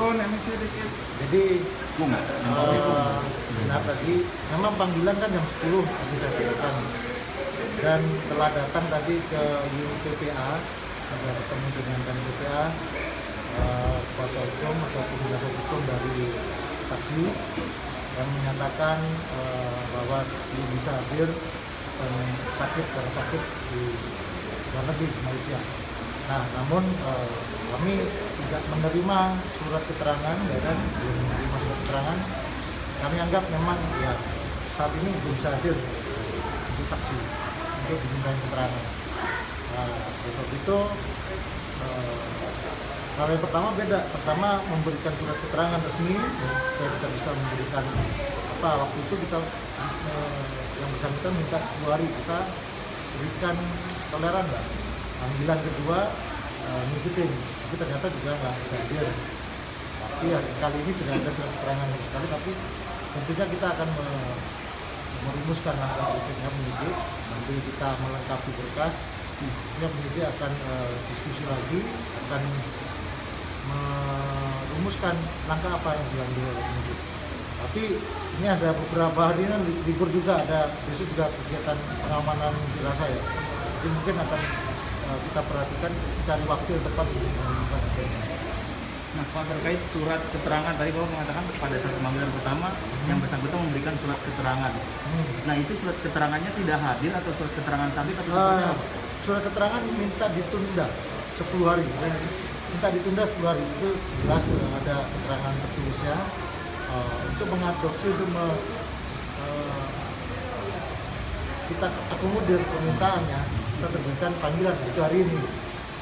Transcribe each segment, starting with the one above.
turun emisi dikit. Jadi Bunga. benar tadi, memang panggilan kan jam 10 tadi saya ceritakan. Dan telah datang tadi ke UPPA, ada ketemu dengan PPA, kuasa hukum ataupun penasihat hukum dari saksi yang menyatakan bahwa belum bisa hadir dan karena sakit di luar negeri di Malaysia. Nah, namun kami tidak menerima surat keterangan, ya kan, belum menerima surat keterangan. Kami anggap memang ya saat ini belum bisa hadir untuk saksi untuk diminta keterangan. Nah, untuk itu kalau yang pertama beda. Pertama memberikan surat keterangan resmi supaya kita bisa memberikan waktu itu kita yang bersangkutan minta 10 hari, kita berikan toleran lah. Panggilan kedua ngikutin, tapi ternyata juga nggak hadir. Tapi kali ini tidak ada surat keterangan sama sekali, tapi tentunya kita akan merumuskan langkah berikutnya penyidik. Nanti kita melengkapi berkas, penyidik akan diskusi lagi, akan merumuskan langkah apa yang diambil oleh penyidik. Tapi ini ada beberapa hari ini libur juga, ada besok juga kegiatan pengamanan dirasa ya. Jadi mungkin akan kita perhatikan, cari waktu yang tepat untuk mengumumkan hasilnya. Nah, Pak, terkait surat keterangan tadi Bapak mengatakan pada saat pemanggilan pertama yang bersangkutan memberikan surat keterangan. Nah, itu surat keterangannya tidak hadir atau surat keterangan sabit atau seperti apa? Surat keterangan minta ditunda 10 hari. Minta ditunda 10 hari itu jelas ada keterangan tertulisnya untuk mengadopsi, untuk kita akomodir permintaannya, kita terbitkan panggilan itu hari ini.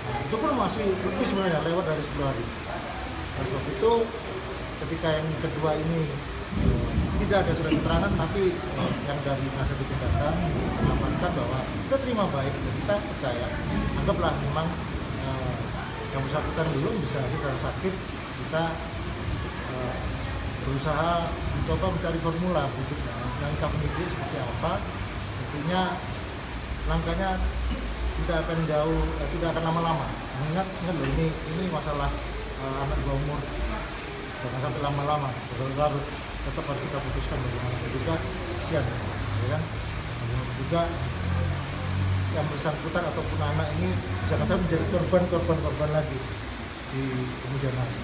Nah, itu pun masih lebih sebenarnya lewat dari 10 hari. Nah, sebab itu ketika yang kedua ini tidak ada surat keterangan, tapi yang dari penasihat hukum datang mengamankan bahwa kita terima baik, kita percaya, anggaplah memang yang bersangkutan belum bisa hadir karena sakit, kita berusaha mencoba mencari formula berikutnya, langkah penyidik seperti apa. Tentunya langkahnya tidak akan jauh, tidak akan lama-lama. Ingat loh, ini masalah anak bawah umur, jangan sampai lama-lama, berlarut. Tetap harus kita putuskan bagaimana juga, kasihan, ya kan? Juga yang bersangkutan ataupun anak ini jangan sampai menjadi korban lagi di kemudian hari.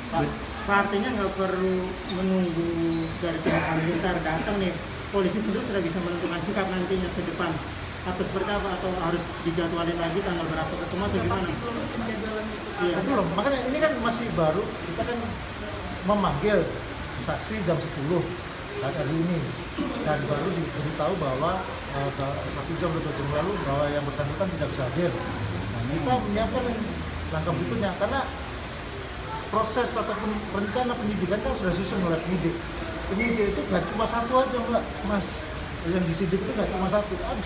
Pak, artinya nggak perlu menunggu dari pihak Halilintar datang nih, polisi tentu sudah bisa menentukan sikap nantinya ke depan atau seperti apa, atau harus dijadwalin lagi tanggal berapa ketemu atau gimana? Iya, belum. Makanya ini kan masih baru, kita kan memanggil saksi jam 10 hari ini dan baru diberitahu bahwa 1 jam atau 2 jam lalu bahwa yang bersangkutan tidak bisa hadir. Nah, kita menyiapkan langkah berikutnya karena proses ataupun rencana penyidikan kan sudah susun oleh penyidik. Penyidik itu nggak cuma satu aja, Mbak, Mas. Yang disidik itu nggak cuma satu, ada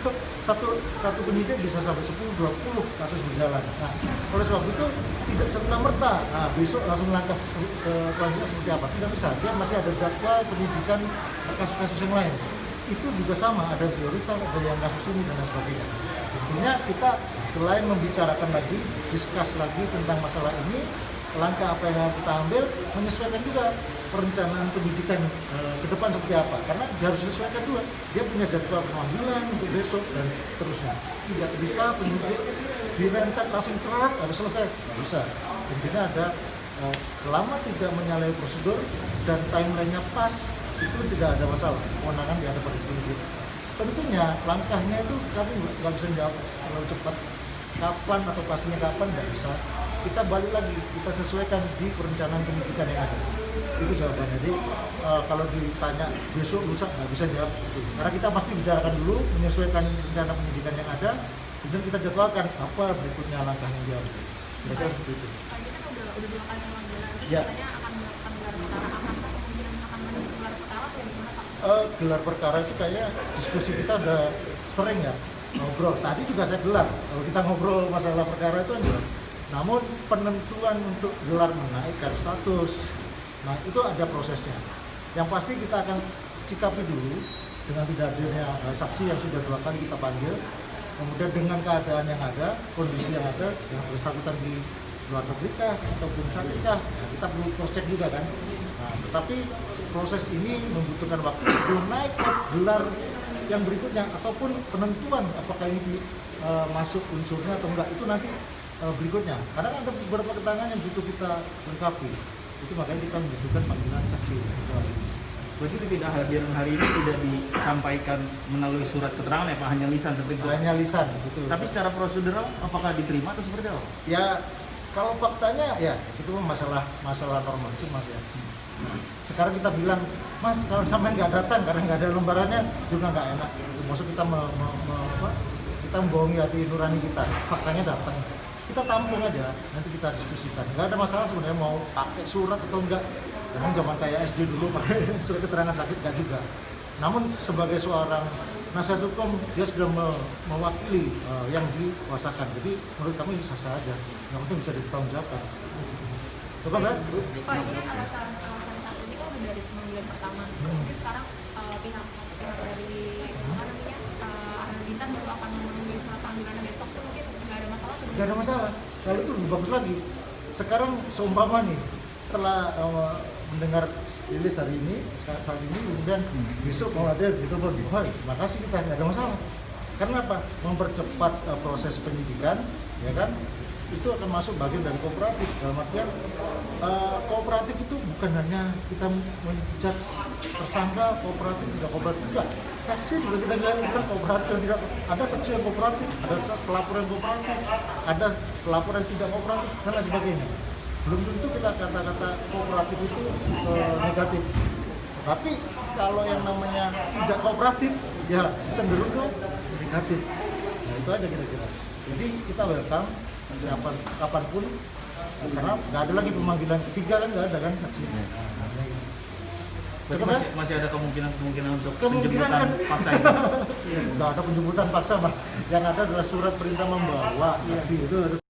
satu penyidik bisa sampai 10-20 kasus berjalan. Nah, oleh sebab itu tidak serta-merta besok langsung langkah selanjutnya seperti apa, tidak bisa. Dia masih ada jadwal penyidikan kasus-kasus yang lain. Itu juga sama, ada prioritas, ada yang kasus ini dan lain sebagainya. Tentunya kita selain membicarakan lagi, diskus lagi tentang masalah ini, langkah apa yang kita ambil, menyesuaikan juga perencanaan pendidikan ke depan seperti apa, karena dia harus disesuaikan juga. Dia punya jadwal pemanggilan untuk besok dan seterusnya. Tidak bisa penyidik direntet langsung cerat harus selesai, nggak bisa. Intinya ada selama tidak menyalahi prosedur dan timelinenya pas, itu tidak ada masalah. Kewenangan di hadapan penyidik. Tentunya langkahnya itu kami nggak bisa jawab terlalu cepat. Kapan atau pastinya kapan nggak bisa. Kita balik lagi, kita sesuaikan di perencanaan pendidikan yang ada. Itu jawabannya. Jadi kalau ditanya besok lusa nggak bisa jawab itu. Karena kita pasti bicarakan dulu, menyesuaikan rencana pendidikan yang ada, kemudian kita jadwalkan apa berikutnya langkah yang diambil. Kira-kira seperti itu. Tadi kan udah 2 kali pemanggilan. Ya. Katanya akan melakukan gelar perkara. Apakah kemungkinan akan menuju gelar perkara atau gimana, Pak? Gelar perkara itu kayaknya diskusi kita udah sering ya ngobrol. Tadi juga saya gelar. Kalau kita ngobrol masalah perkara itu kan, namun penentuan untuk gelar menaikkan status, nah itu ada prosesnya. Yang pasti kita akan sikapi dulu dengan tidak hadirnya saksi yang sudah 2 kali kita panggil, kemudian dengan keadaan yang ada, kondisi yang ada, yang bersangkutan di luar negeri kah ataupun sakit kah, nah, kita perlu cross check juga kan. Nah, tetapi proses ini membutuhkan waktu sebelum naik ke gelar yang berikutnya ataupun penentuan apakah ini masuk unsurnya atau enggak, itu nanti berikutnya. Karena ada beberapa keterangan yang butuh kita lengkapi, itu makanya kita membutuhkan panggilan saksi. Berarti ketidakhadiran hari ini tidak disampaikan melalui surat keterangan ya Pak, hanya lisan seperti itu. Hanya lisan gitu. Tapi secara prosedural apakah diterima atau seperti apa? Ya kalau faktanya ya itu masalah normatif Mas ya. Sekarang kita bilang, Mas kalau sampai nggak datang karena nggak ada lembarannya juga nggak enak. Maksud kita kita membohongi hati nurani kita. Faktanya datang, kita tampung aja, nanti kita diskusikan. Nggak ada masalah sebenarnya mau pakai surat atau enggak. Memang zaman kayak SD dulu pakai surat keterangan sakit nggak juga. Namun sebagai seorang nasihat hukum dia sudah mewakili yang dikuasakan. Jadi menurut kami bisa saja. Yang penting bisa dipertanggungjawabkan. Cukup kan? Pak, ini kan alasan satu ini kan udah dari pemanggilan pertama. Mungkin sekarang pihak dari apa namanya Ahmad Bintang baru akan memenuhi surat panggilannya besok, tuh mungkin nggak ada masalah. Nggak ada masalah. Kalau itu lebih bagus lagi. Sekarang seumpama nih setelah mendengar rilis hari ini, saat ini kemudian besok kalau ada gitu pun, makasih kita nggak ada masalah. Karena apa? Mempercepat proses penyidikan, ya kan? Itu akan masuk bagian dari kooperatif. Dalam artian kooperatif itu bukan hanya kita menjudge tersangka kooperatif tidak kooperatif, enggak. Saksi juga kita bilang kooperatif dan tidak. Ada saksi yang kooperatif, ada pelapor yang kooperatif, ada pelapor yang tidak kooperatif dan lain sebagainya. Belum tentu kita kata-kata kooperatif itu negatif. Tapi kalau yang namanya tidak kooperatif ya cenderung tuh negatif. Nah itu aja kira-kira. Jadi kita welcome kapanpun, karena nggak ada lagi pemanggilan ketiga kan, nggak ada kan saksi. Berarti masih ada kemungkinan untuk Kemungkinan penjemputan kan paksa itu. nggak ada penjemputan paksa Mas. Yang ada adalah surat perintah membawa saksi itu harus